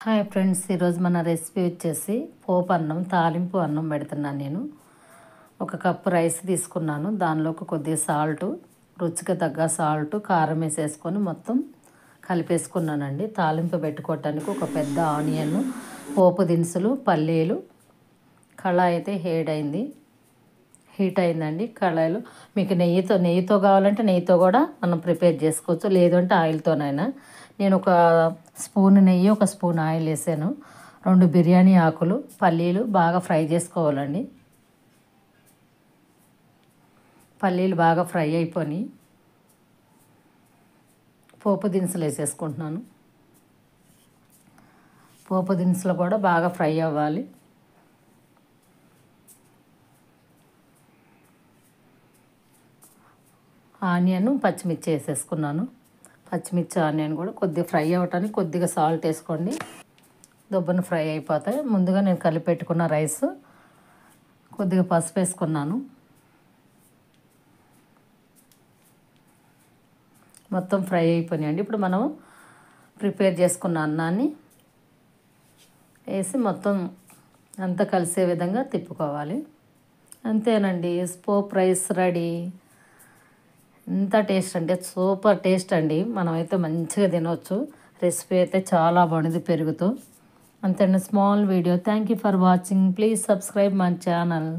Hi friends, ఈరోజు మన recipe వచ్చేసి పోపు అన్నం, తాలింపు అన్నం పెడుతున్నాను. నేను ఒక కప్పు రైస్ తీసుకున్నాను. దానిలోకి కొద్దిగా సాల్టు, రుచికి తగ్గ సాల్టు, కారం వేసేసుకొని మొత్తం కలిపేసుకున్నానండి. తాలింపు పెట్టుకోవటానికి ఒక పెద్ద ఆనియన్, పోపు దినుసులు, పల్లీలు, కళాయి అయితే హీట్ అయిందండి. కళాయిలో మీకు నెయ్యితో కావాలంటే నెయ్యితో కూడా మనం ప్రిపేర్ చేసుకోవచ్చు, లేదంటే ఆయిల్తోనైనా. నేను ఒక స్పూన్ నెయ్యి, ఒక స్పూన్ ఆయిల్ వేసాను. 2 బిర్యానీ ఆకులు, పల్లీలు బాగా ఫ్రై చేసుకోవాలండి. పల్లీలు బాగా ఫ్రై అయిపోయి పోపు దినుసులు వేసేసుకుంటున్నాను. పోపు దినుసులు కూడా బాగా ఫ్రై అవ్వాలి. ఆనియన్, పచ్చిమిర్చి వేసేసుకున్నాను. పచ్చిమిర్చి, ఆనియన్ కూడా కొద్దిగా ఫ్రై అవ్వటానికి కొద్దిగా సాల్ట్ వేసుకోండి, దొబ్బను ఫ్రై అయిపోతాయి. ముందుగా నేను కలిపెట్టుకున్న రైస్, కొద్దిగా పసుపు వేసుకున్నాను. మొత్తం ఫ్రై అయిపోయినాయండి. ఇప్పుడు మనం ప్రిపేర్ చేసుకున్న అన్నాన్ని వేసి మొత్తం అంతా కలిసే విధంగా తిప్పుకోవాలి. అంతేనండి, పోపు రైస్ రెడీ. ఎంత టేస్ట్ అంటే సూపర్ టేస్ట్ అండి. మనమైతే మంచిగా తినవచ్చు. రెసిపీ అయితే చాలా బాగుంది పెరుగుతో. అంతే, small video. Thank you for watching. Please subscribe my channel.